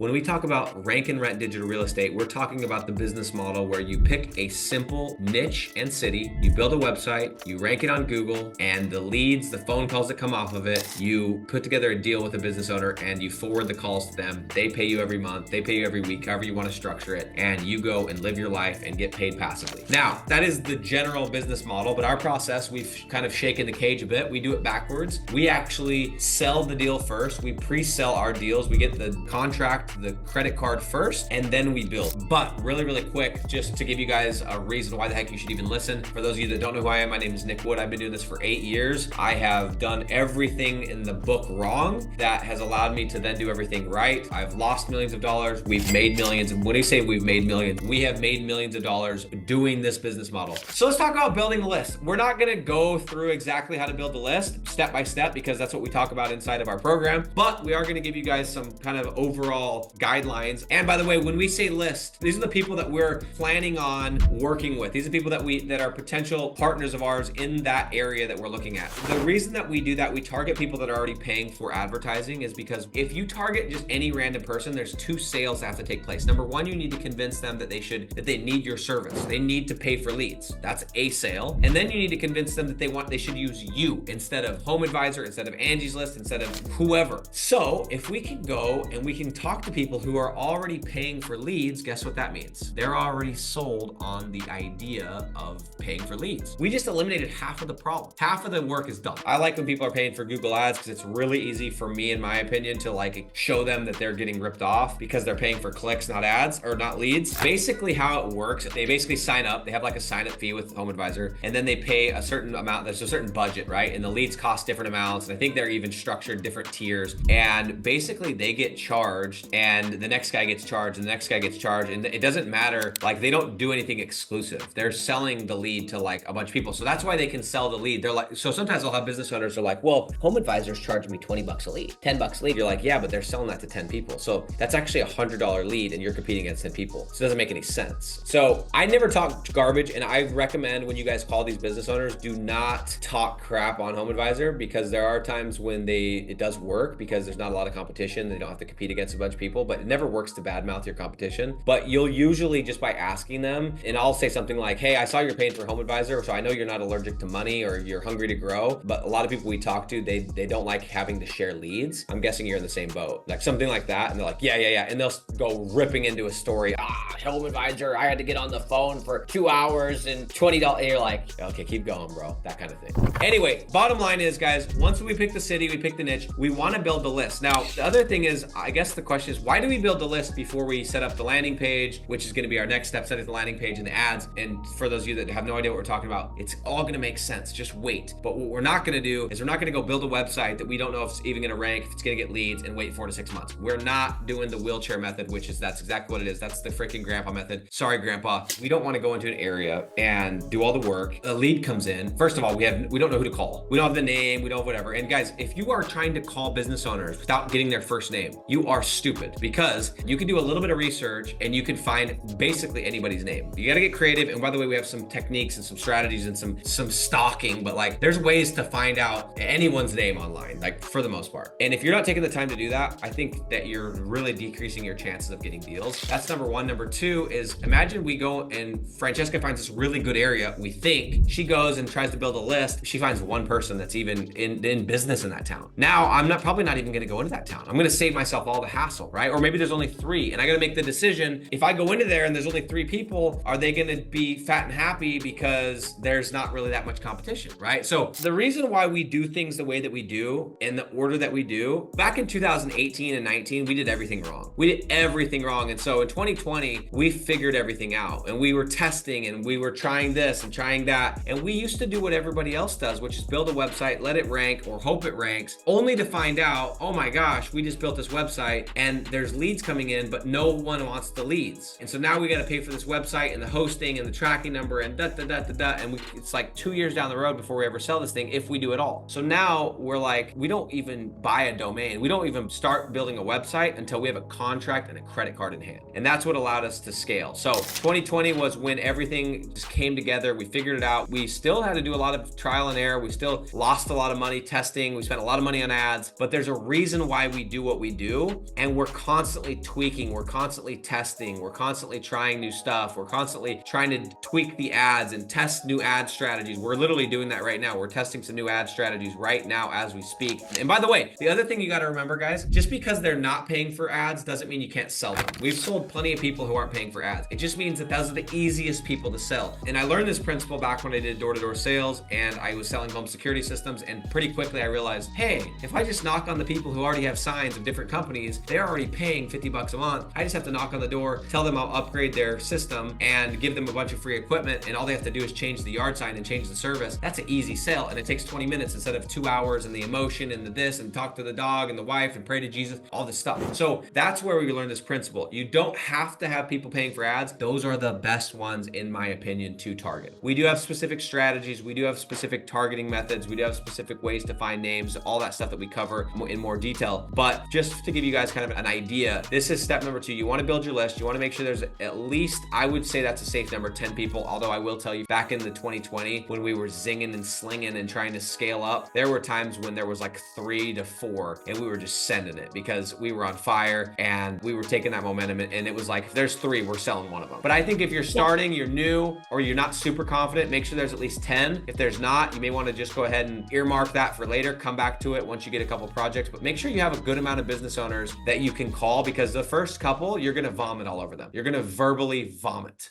When we talk about rank and rent digital real estate, we're talking about the business model where you pick a simple niche and city, you build a website, you rank it on Google, and the leads, the phone calls that come off of it, you put together a deal with a business owner and you forward the calls to them. They pay you every month, they pay you every week, however you want to structure it, and you go and live your life and get paid passively. Now, that is the general business model, but our process, we've kind of shaken the cage a bit. We do it backwards. We actually sell the deal first. We pre-sell our deals. We get the contract, the credit card first, and then we build. But really, really quick, just to give you guys a reason why the heck you should even listen. For those of you that don't know who I am, my name is Nick Wood. I've been doing this for 8 years. I have done everything in the book wrong that has allowed me to then do everything right. I've lost millions of dollars. We've made millions. And when I say we've made millions, we have made millions of dollars doing this business model. So let's talk about building a list. We're not going to go through exactly how to build the list step by step because that's what we talk about inside of our program, but we are going to give you guys some kind of overall guidelines. And by the way, when we say list, these are the people that we're planning on working with. These are people that are potential partners of ours in that area that we're looking at. The reason that we do that, we target people that are already paying for advertising, is because if you target just any random person, there's 2 sales that have to take place. Number 1, you need to convince them that they need your service. They need to pay for leads. That's a sale. And then you need to convince them that they should use you instead of HomeAdvisor, instead of Angie's List, instead of whoever. So if we can go and we can talk to people who are already paying for leads, guess what that means? They're already sold on the idea of paying for leads. We just eliminated half of the problem. Half of the work is done. I like when people are paying for Google Ads because it's really easy for me, in my opinion, to like show them that they're getting ripped off because they're paying for clicks, not ads or not leads. Basically how it works, they basically sign up. They have like a sign up fee with HomeAdvisor, and then they pay a certain amount. There's a certain budget, right? And the leads cost different amounts. And I think they're even structured different tiers. And basically they get charged, and the next guy gets charged, and the next guy gets charged. And it doesn't matter. Like, they don't do anything exclusive. They're selling the lead to like a bunch of people. So that's why they can sell the lead. They're like, so sometimes I'll have business owners who are like, well, HomeAdvisor's charging me $20 a lead, $10 a lead. You're like, yeah, but they're selling that to 10 people. So that's actually $100 lead and you're competing against 10 people. So it doesn't make any sense. So I never talk garbage, and I recommend when you guys call these business owners, do not talk crap on HomeAdvisor, because there are times when it does work because there's not a lot of competition. They don't have to compete against a bunch of people, but it never works to badmouth your competition. But you'll usually, just by asking them, and I'll say something like, hey, I saw you're paying for HomeAdvisor, so I know you're not allergic to money or you're hungry to grow, but a lot of people we talk to, they don't like having to share leads. I'm guessing you're in the same boat. Like something like that. And they're like, yeah. And they'll go ripping into a story. HomeAdvisor, I had to get on the phone for 2 hours and $20. And you're like, okay, keep going, bro. That kind of thing. Anyway, bottom line is, guys, once we pick the city, we pick the niche, we want to build the list. Now, the other thing is, I guess the question is, why do we build the list before we set up the landing page, which is going to be our next step, setting the landing page and the ads? And for those of you that have no idea what we're talking about, it's all going to make sense. Just wait. But what we're not going to do is we're not going to go build a website that we don't know if it's even going to rank, if it's going to get leads, and wait 4 to 6 months. We're not doing the wheelchair method, that's exactly what it is. That's the freaking grandpa method. Sorry, grandpa. We don't want to go into an area and do all the work. A lead comes in. First of all, we don't know who to call. We don't have the name. We don't have whatever. And guys, if you are trying to call business owners without getting their first name, you are stupid, because you can do a little bit of research and you can find basically anybody's name. You got to get creative. And by the way, we have some techniques and some strategies and some stalking, but like there's ways to find out anyone's name online, like for the most part. And if you're not taking the time to do that, I think that you're really decreasing your chances of getting deals. That's number 1. Number 2 is, imagine we go and Francesca finds this really good area. We think she goes and tries to build a list. She finds one person that's even in business in that town. Now I'm probably not even going to go into that town. I'm going to save myself all the hassle, right? Or maybe there's only 3 and I got to make the decision. If I go into there and there's only 3 people, are they going to be fat and happy because there's not really that much competition, right? So the reason why we do things the way that we do in the order that we do, back in 2018 and 19, we did everything wrong. We did everything wrong. And so in 2020, we figured everything out, and we were testing and we were trying this and trying that. And we used to do what everybody else does, which is build a website, let it rank or hope it ranks, only to find out, oh my gosh, we just built this website and there's leads coming in, but no one wants the leads. And so now we got to pay for this website and the hosting and the tracking number and and it's like 2 years down the road before we ever sell this thing, if we do it all. So now we're like, we don't even buy a domain. We don't even start building a website until we have a contract and a credit card in hand. And that's what allowed us to scale. So 2020 was when everything just came together. We figured it out. We still had to do a lot of trial and error. We still lost a lot of money testing. We spent a lot of money on ads, but there's a reason why we do what we do. And we're constantly tweaking, we're constantly testing, we're constantly trying new stuff, we're constantly trying to tweak the ads and test new ad strategies. We're literally doing that right now. We're testing some new ad strategies right now as we speak. And by the way, the other thing you got to remember, guys, just because they're not paying for ads doesn't mean you can't sell them. We've sold plenty of people who aren't paying for ads. It just means that those are the easiest people to sell. And I learned this principle back when I did door-to-door sales and I was selling home security systems, and pretty quickly I realized, hey, if I just knock on the people who already have signs of different companies, they're already paying $50 a month. I just have to knock on the door, tell them I'll upgrade their system and give them a bunch of free equipment, and all they have to do is change the yard sign and change the service. That's an easy sale, and it takes 20 minutes instead of 2 hours, and the emotion and the this, and talk to the dog and the wife and pray to Jesus, all this stuff. So that's where we learn this principle. You don't have to have people paying for ads. Those are the best ones, in my opinion, to target. We do have specific strategies. We do have specific targeting methods. We do have specific ways to find names, all that stuff that we cover in more detail. But just to give you guys kind of an idea, this is step number 2. You want to build your list. You want to make sure there's at least, I would say that's a safe number, 10 people. Although I will tell you, back in the 2020, when we were zinging and slinging and trying to scale up, there were times when there was like 3 to 4 and we were just sending it because we were on fire and we were taking that momentum, and it was like, if there's 3, we're selling one of them. But I think if you're starting, you're new, or you're not super confident, make sure there's at least 10. If there's not, you may want to just go ahead and earmark that for later, come back to it once you get a couple projects, but make sure you have a good amount of business owners that you can call, because the first couple, you're going to vomit all over them. You're going to verbally vomit.